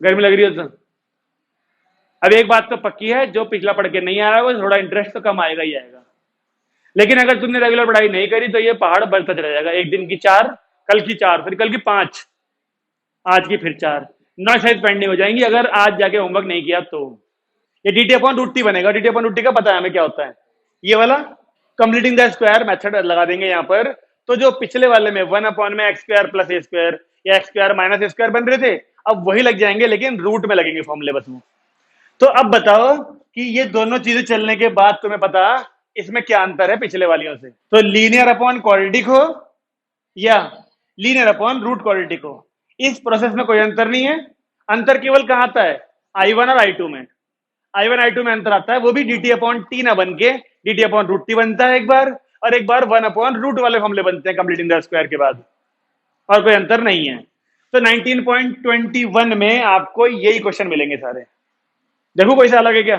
गर्मी लग रही हो तो? अब एक बात तो पक्की है, जो पिछला पढ़ के नहीं आया वो थोड़ा इंटरेस्ट तो कम आएगा ही आएगा। लेकिन अगर तुमने रेगुलर पढ़ाई नहीं करी तो ये पहाड़ बढ़ता चला जाएगा। एक दिन की 4, कल की 4, फिर कल की 5, आज की फिर 4, 9 शायद पेंडिंग हो जाएंगी अगर आज जाके होमवर्क नहीं किया तो। ये dt अपॉन रूट टी बनेगा। dt अपॉन रूट टी का पता है हमें क्या होता है? ये वाला कंप्लीटिंग द स्क्वायर मेथड लगा देंगे यहाँ पर। तो जो पिछले वाले में 1 अपॉन में x² + a² या x² - a² बन रहे थे, अब वही लग जाएंगे, लेकिन रूट में लगेंगे फॉर्मूले बस में। तो अब बताओ कि ये दोनों चीजें चलने के बाद तुम्हें पता इसमें क्या अंतर है पिछले वालियों से। तो लीनियर अपॉन क्वाड्रेटिक हो या लीनियर अपॉन रूट क्वाड्रेटिक हो, इस प्रोसेस में कोई अंतर नहीं है। अंतर केवल कहां आता है? I1 और I2 में। I1 I2 में अंतर आता है, वो भी dt अपॉन टी ना बन के dt अपॉन रूट टी बनता है एक बार, और एक बार 1 अपॉन रूट वाले फॉर्मूले बनते हैं कंप्लीटिंग द स्क्वायर के बाद। और कोई अंतर नहीं है। तो 19.21 में आपको यही क्वेश्चन मिलेंगे सारे। देखो कोई सा अलग है क्या?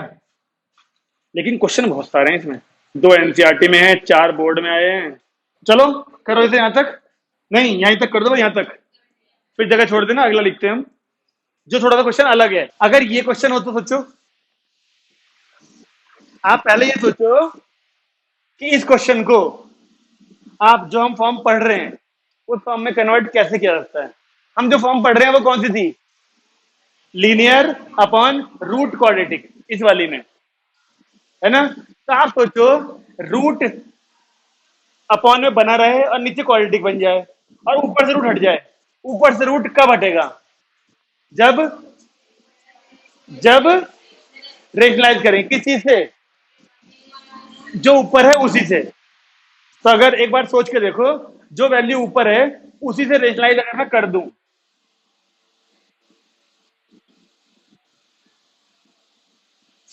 लेकिन क्वेश्चन बहुत सारे हैं इसमें। 2 एनसीईआरटी में है, 4 बोर्ड में आए हैं। चलो करो इसे यहां तक, नहीं यहीं तक कर दो, यहां तक, फिर जगह छोड़ देना, अगला लिखते हैं हम, जो थोड़ा सा क्वेश्चन अलग है। अगर ये क्वेश्चन हो तो सोचो, आप पहले ये सोचो कि इस क्वेश्चन को आप जो हम फॉर्म पढ़ रहे हैं उस फॉर्म में कन्वर्ट कैसे किया जाता है। हम जो फॉर्म पढ़ रहे हैं वो कौन सी थी? लीनियर अपॉन रूट क्वाड्रेटिक, इस वाली में, है ना? तो आप सोचो रूट अपॉन में बना रहे और नीचे क्वाड्रेटिक बन जाए और ऊपर से रूट हट जाए। ऊपर से रूट कब हटेगा? जब जब रेशनलाइज करें किस चीज से? जो ऊपर है उसी से। तो अगर एक बार सोच के देखो, जो वैल्यू ऊपर है उसी से रेशनलाइज अगर मैं कर दूं,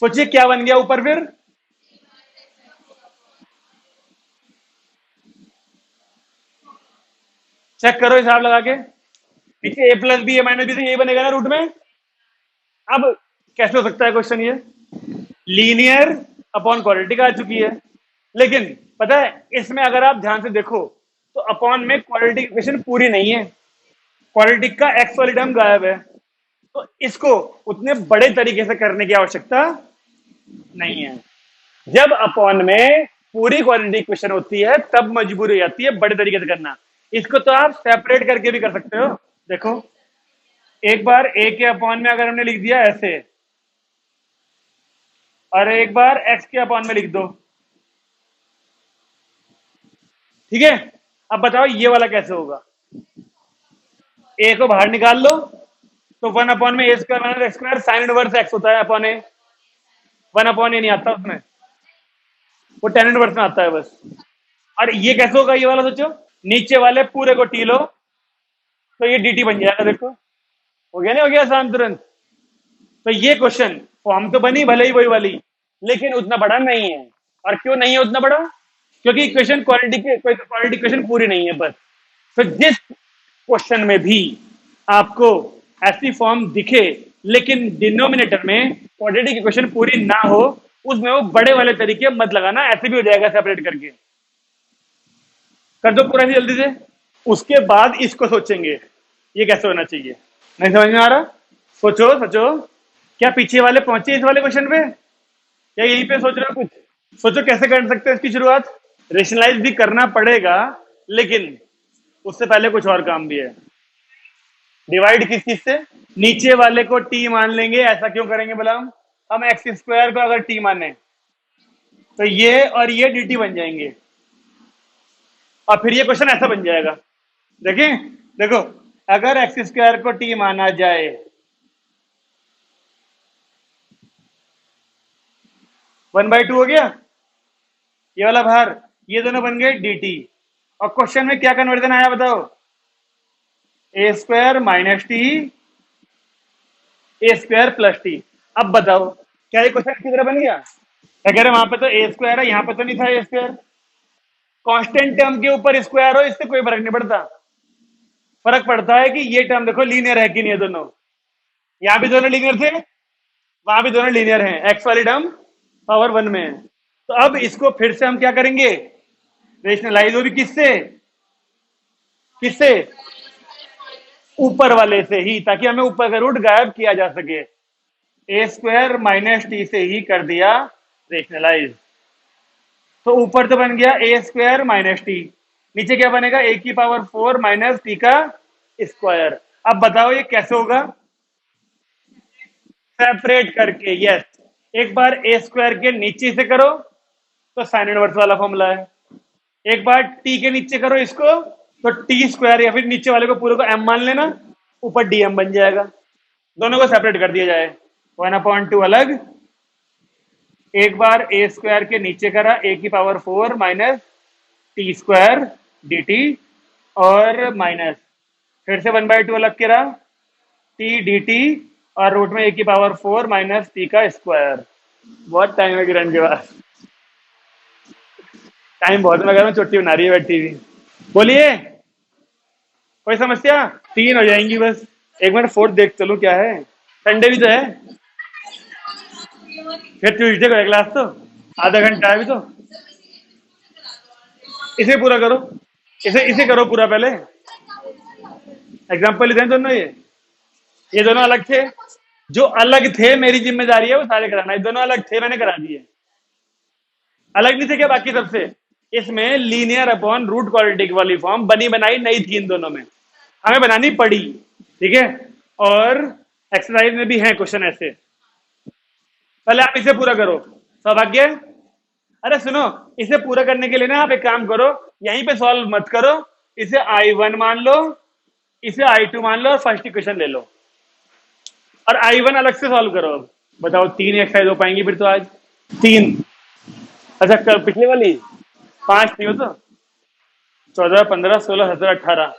सोचिए क्या बन गया ऊपर फिर? चेक करो हिसाब लगा के। नीचे a plus b a minus b से यही बनेगा ना रूट में। अब कैसे हो सकता है क्वेश्चन ये? लीनियर अपॉन क्वाड्रेटिक आ चुकी है, लेकिन पता है इसमें अगर आप ध्यान से देखो तो अपॉन में क्वाड्रेटिक इक्वेशन पूरी नहीं है, क्वाड्रेटिक का एक्स वाली टर्म गायब है। तो इसको उतने बड़े तरीके से करने की आवश्यकता नहीं है। जब अपॉन में पूरी क्वाड्रेटिक इक्वेशन होती है तब मजबूरी हो जाती है बड़े तरीके से करना। इसको तो आप सेपरेट करके भी कर सकते हो। देखो एक बार ए के अपॉन में अगर हमने लिख दिया ऐसे, और एक बार एक्स के अपॉन में लिख दो, ठीक है। अब बताओ ये वाला कैसे होगा? ए को बाहर निकाल लो तो वन अपॉन में A square minus X square sine inverse X होता है upon A. One upon A नहीं आता उसमें, वो टेन इनवर्स में आता है बस। और ये कैसे होगा ये वाला? सोचो नीचे वाले पूरे को टी लो तो ये डी टी बन जाएगा। देखो हो गया नहीं? हो गया आसान तुरंत। तो ये क्वेश्चन फॉर्म तो बनी भले ही वही वाली, लेकिन उतना बड़ा नहीं है। और क्यों नहीं है उतना बड़ा? क्योंकि इक्वेशन क्वालिटी इक्वेशन पूरी नहीं है बस। तो जिस क्वेश्चन में भी आपको ऐसी फॉर्म दिखे लेकिन डिनोमिनेटर में क्वाड्रेटिक इक्वेशन पूरी ना हो, उसमें वो बड़े वाले तरीके मत लगाना, ऐसे भी हो जाएगा सेपरेट करके। कर दो पूरा ही जल्दी से, उसके बाद इसको सोचेंगे ये कैसे होना चाहिए। नहीं समझ में आ रहा? सोचो सोचो, क्या पीछे वाले पहुंचे इस वाले क्वेश्चन पे, या यहीं पे सोच रहे हो कुछ? सोचो कैसे कर सकते हैं इसकी शुरुआत। रेशनलाइज भी करना पड़ेगा, लेकिन उससे पहले कुछ और काम भी है। डिवाइड किस चीज से? नीचे वाले को टी मान लेंगे। ऐसा क्यों करेंगे बोला? हम एक्स स्क्वायर को अगर टी माने तो ये और ये डी टी बन जाएंगे, और फिर ये क्वेश्चन ऐसा बन जाएगा। देखें, देखो अगर एक्स स्क्वायर को टी माना जाए, वन बाई टू हो गया ये वाला बाहर, ये दोनों बन गए डी टी। और क्वेश्चन में क्या कन्वर्जन आया बताओ? ए स्क्वायर माइनस टी, ए स्क्वायर प्लस टी। अब बताओ क्या ये क्वेश्चन किस तरह बन गया? क्या कह रहे वहां पे तो ए स्क्वायर है, यहाँ पे तो नहीं था ए स्क्वायर। कांस्टेंट टर्म के ऊपर स्क्वायर हो इससे कोई फर्क नहीं पड़ता। फर्क पड़ता है कि ये टर्म देखो लीनियर है कि नहीं है दोनों। यहाँ भी दोनों लीनियर थे, वहां भी दोनों लीनियर हैं, एक्स वाली टर्म पावर वन में है। तो अब इसको फिर से हम क्या करेंगे? रेशनलाइज हो भी किससे? किससे? ऊपर वाले से ही, ताकि हमें ऊपर का रूट गायब किया जा सके। ए स्क्वायर माइनस टी से ही कर दिया रेशनलाइज। तो ऊपर तो बन गया ए स्क्वायर माइनस टी, नीचे क्या बनेगा? ए की पावर फोर माइनस टी का स्क्वायर। अब बताओ ये कैसे होगा? सेपरेट करके। यस, एक बार ए स्क्वायर के नीचे से करो तो साइन इनवर्स वाला फॉर्मूला है, एक बार टी के नीचे करो इसको तो टी स्क्वायर, या फिर नीचे वाले को पूरे को एम मान लेना, ऊपर डीएम बन जाएगा। दोनों को सेपरेट कर दिया जाए, वन अपॉन टू अलग, एक बार ए स्क्वायर के नीचे करा ए की power four minus T square D T, और माइनस फिर से वन बाई टू अलग करा टी डी टी, और रूट में ए की पावर फोर माइनस टी का स्क्वायर। बहुत टाइम है किरण के पास, टाइम बहुत। मैं कह रहा हूँ छुट्टी बना रही है बैठी हुई। बोलिए कोई समस्या? तीन हो जाएंगी बस। एक मिनट फोर्थ देख चलो क्या है, संडे भी तो है, फिर ट्यूजडे को है क्लास तो, आधा घंटा है अभी तो। इसे पूरा करो, इसे इसे करो पूरा पहले। एग्जाम्पल लिखे हैं दोनों, ये दोनों अलग थे, जो अलग थे मेरी जिम्मेदारी है वो सारे कराना। ये दोनों अलग थे, मैंने करा दिए। अलग नहीं थे क्या बाकी सबसे? इसमें लीनियर अपॉन रूट क्वाड्रेटिक वाली फॉर्म बनी बनाई नहीं थी इन दोनों में, हमें बनानी पड़ी, ठीक है। और एक्सरसाइज में भी है क्वेश्चन ऐसे। पहले आप इसे पूरा करो, सौभाग्य। अरे सुनो, इसे पूरा करने के लिए ना आप एक काम करो, यहीं पे सॉल्व मत करो, इसे I1 मान लो, इसे I2 मान लो, और फर्स्ट इक्वेशन ले लो, और I1 अलग से सॉल्व करो। अब बताओ तीन एक्सरसाइज हो पाएंगी फिर तो आज? तीन? अच्छा पिछले वाली पांच थी वो तो, 14, 15, 16, 17, 18,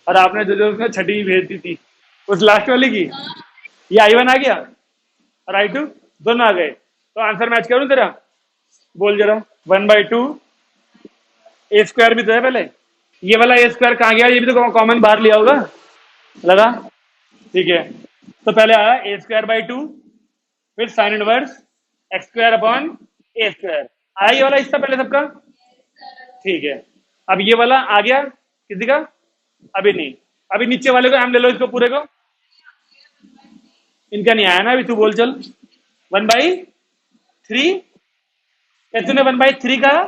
और आपने जो जो उसमें छठी भेज दी थी उस लास्ट वाली की। ये I1 आ गया और I2 दोनों आ गए, तो आंसर मैच करूं तेरा? बोल जरा। One by two A square भी तो है पहले, ये वाला ए स्क्वायर कहाँ गया? ये भी तो कॉमन बाहर लिया होगा, लगा। ठीक है, तो पहले आया ए स्क्वायर बाई टू, फिर sine inverse X square upon A square. आया ये वाला हिस्सा पहले सबका? ठीक है, अब ये वाला आ गया किसी का? अभी नहीं। अभी नीचे वाले को एम ले लो, इसको पूरे को। इनका नहीं आया ना अभी, तू बोल चल। 1/3। क्या तूने 1/3 कहा?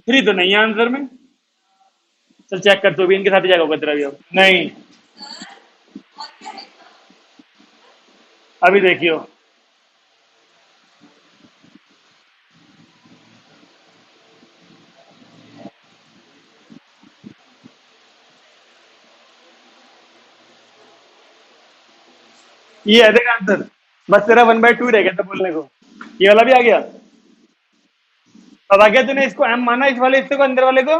3 तो नहीं है आंसर में। चल चेक कर, तू भी इनके साथ ही जाएगा होगा तेरा भी अब। नहीं, अभी देखियो। ये है देख आंसर। बस तेरा 1/2 रह गया था बोलने को। ये वाला भी आ गया। अब आ गया, तूने इसको एम माना, इस वाले हिस्से को, अंदर वाले को।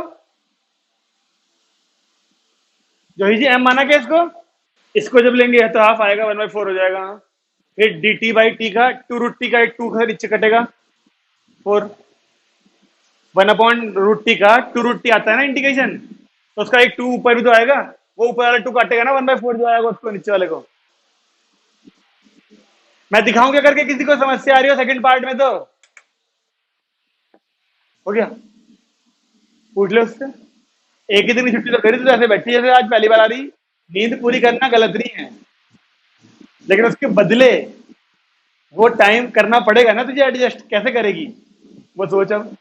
जो ही जी एम माना क्या इसको? इसको जब लेंगे तो हाफ आएगा, 1/4 हो जाएगा। फिर डी टी बाई टी का 2√t का 2 का नीचे कटेगा 4। 1/√t का 2√t आता है ना इंटीग्रेशन, तो उसका एक 2 ऊपर भी तो आएगा। वो ऊपर वाला 2 काटेगा ना 1/4 जो आएगा उसको, नीचे वाले को। मैं दिखाऊं क्या करके? किसी को समस्या आ रही हो सेकंड पार्ट में तो? हो गया, पूछ लो उससे। एक ही दिन की छुट्टी तो करी, तो ऐसे बैठी जैसे आज पहली बार आ रही। नींद पूरी करना गलत नहीं है, लेकिन उसके बदले वो टाइम करना पड़ेगा ना तुझे। एडजस्ट कैसे करेगी वो सोच। अब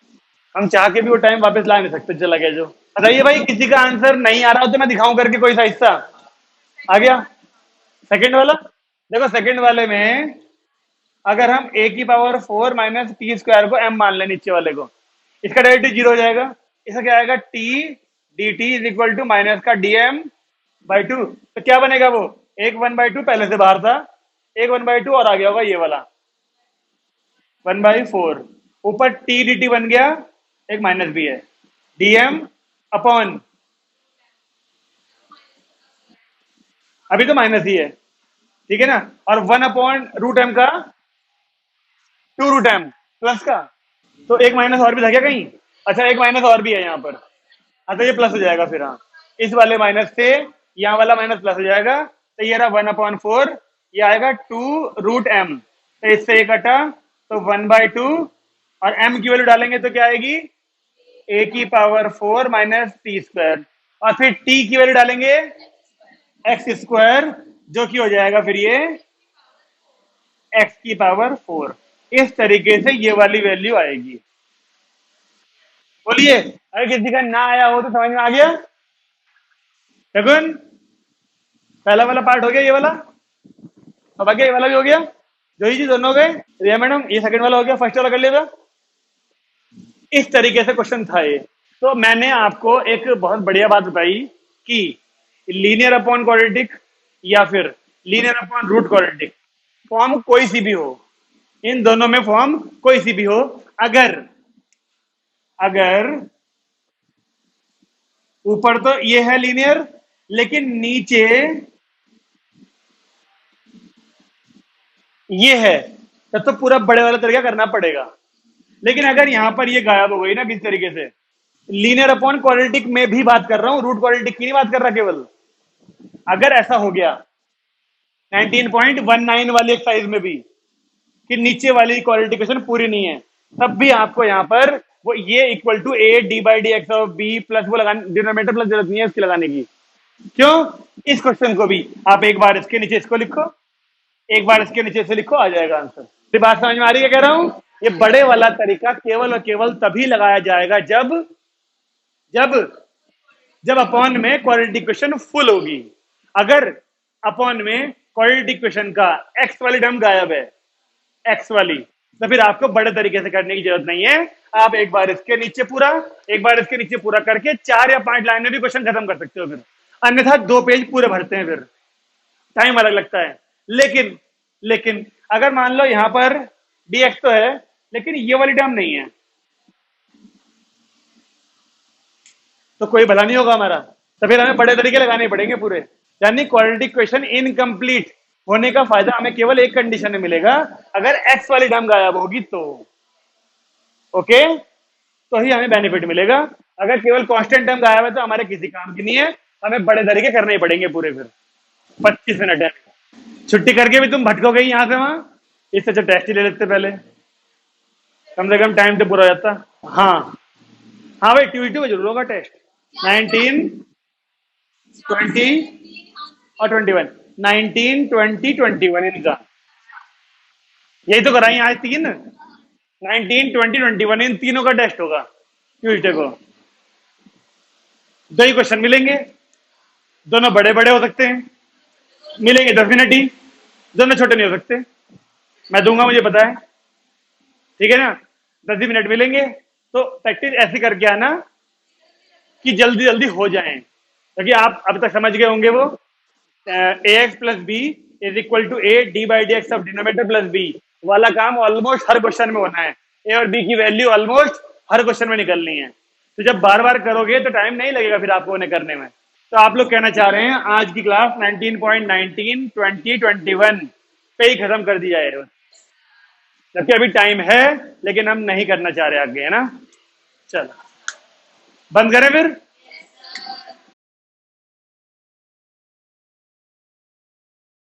हम चाह के भी वो टाइम वापस ला नहीं सकते, चला गया जो। बताइए भाई, किसी का आंसर नहीं आ रहा हो तो मैं दिखाऊं करके कोई सा हिस्सा? आ गया सेकंड वाला। देखो सेकंड वाले में अगर हम ए की पावर 4 माइनस टी स्क्वायर को एम मान लें नीचे वाले को, इसका डेरिवेटिव 0 हो जाएगा। इसका क्या आएगा? T d t is equal to minus का डी एम बाई टू। तो क्या बनेगा वो? एक 1/2 पहले से बाहर था, एक 1/2 और आ गया होगा ये वाला 1/4। ऊपर टी डी टी बन गया, एक माइनस भी है, डीएम अपॉन, अभी तो माइनस ही है, ठीक है ना। और 1/√m का 2√m प्लस का, तो एक माइनस और भी था क्या कहीं? अच्छा, एक माइनस और भी है यहाँ पर। हाँ, तो ये प्लस हो जाएगा फिर। हाँ, इस वाले माइनस से यहाँ वाला माइनस प्लस हो जाएगा, तो ये रहा 1/4। ये आएगा 2√m, तो इससे एक कटा, तो 1/2। और m की वैल्यू डालेंगे तो क्या आएगी? a की पावर 4 माइनस टी स्क्वायर। और फिर t की वैल्यू डालेंगे एक्स स्क्वायर, जो कि हो जाएगा फिर ये x की पावर 4। इस तरीके से ये वाली वैल्यू आएगी। बोलिए, अगर किसी का ना आया हो तो समझ में आ गया? शगुन, पहला वाला पार्ट हो गया ये वाला। अब आगे ये वाला भी हो गया। जो ही जी दोनों हो गए। रिया मैडम, ये सेकंड वाला हो गया, फर्स्ट वाला कर लिया था। इस तरीके से क्वेश्चन था ये। तो मैंने आपको एक बहुत बढ़िया बात बताई कि लीनियर अपॉन क्वाड्रेटिक या फिर linear upon root quadratic form कोई सी भी हो, इन दोनों में फॉर्म कोई सी भी हो, अगर अगर ऊपर तो ये है लीनियर, लेकिन नीचे ये है, तब तो पूरा बड़े वाला तरीका करना पड़ेगा। लेकिन अगर यहां पर ये गायब हो गई ना किस तरीके से, लीनियर अपॉन क्वाड्रेटिक में भी बात कर रहा हूं, रूट क्वाड्रेटिक की नहीं बात कर रहा केवल। अगर ऐसा हो गया 19.19 वाली एक्सरसाइज में भी कि नीचे वाली क्वालिफिकेशन पूरी नहीं है, तब भी आपको यहाँ पर वो ये equal to A D by D x of b plus वो लगाने, डिनोमिनेटर प्लस जरूरत नहीं है इसकी लगाने की। क्यों? इस क्वेश्चन को भी आप एक बार इसके नीचे इसको लिखो, एक बार इसके नीचे से लिखो, आ जाएगा आंसर। फिर बात समझ में आ रही है? कह रहा हूं ये बड़े वाला तरीका केवल और केवल तभी लगाया जाएगा जब जब जब अपॉन में क्वाड्रेटिक इक्वेशन फुल होगी। अगर अपॉन में क्वाड्रेटिक इक्वेशन का एक्स वाली टर्म गायब है, एक्स वाली, तो फिर आपको बड़े तरीके से करने की जरूरत नहीं है। आप एक बार इसके नीचे पूरा, एक बार इसके नीचे पूरा करके 4 या 5 लाइन में भी क्वेश्चन खत्म कर सकते हो। फिर अन्यथा 2 पेज पूरे भरते हैं, फिर टाइम अलग लगता है। लेकिन लेकिन अगर मान लो यहां पर dx तो है, लेकिन ये वाली टर्म नहीं है, तो कोई भला नहीं होगा हमारा। तो फिर हमें बड़े तरीके लगाने पड़ेंगे पूरे। यानी क्वाड्रेटिक इक्वेशन इनकम्प्लीट होने का फायदा हमें केवल एक कंडीशन में मिलेगा, अगर एक्स वाली टर्म गायब होगी तो। ओके, तो ही हमें बेनिफिट मिलेगा। अगर केवल कांस्टेंट टर्म गायब है तो हमारे किसी काम की नहीं है, हमें बड़े तरीके करने ही पड़ेंगे पूरे। फिर 25 मिनट है, छुट्टी करके भी तुम भटकोगे ही यहाँ से वहां, इससे अच्छा टेस्ट ही ले लेते पहले, कम से कम टाइम तो पूरा हो जाता। हाँ हाँ भाई, ट्यूजडे को जरूर होगा टेस्ट। 19, 20 और 21, 19, 20, 21 इनका, यही तो कराई आज तीन, 19, 20, 21 इन तीनों का टेस्ट होगा ट्यूजडे को। दो ही क्वेश्चन मिलेंगे, दोनों बड़े बड़े हो सकते हैं, मिलेंगे 10 मिनट ही, दोनों छोटे नहीं हो सकते, मैं दूंगा, मुझे पता है, ठीक है ना। 10 ही मिनट मिलेंगे, तो प्रैक्टिस ऐसी करके आना कि जल्दी जल्दी हो जाए, क्योंकि आप अब तक समझ गए होंगे वो A X plus B is equal to A D by D x of denominator plus B वाला काम ऑलमोस्ट हर क्वेश्चन में होना है। ए और बी की वैल्यू ऑलमोस्ट हर क्वेश्चन में निकलनी है, तो जब बार बार करोगे तो टाइम नहीं लगेगा फिर आपको उन्हें करने में। तो आप लोग कहना चाह रहे हैं आज की क्लास 19.19, 20, 21 पे ही खत्म कर दी जाए, जबकि अभी टाइम है, लेकिन हम नहीं करना चाह रहे आगे, है ना। चलो बंद करें फिर।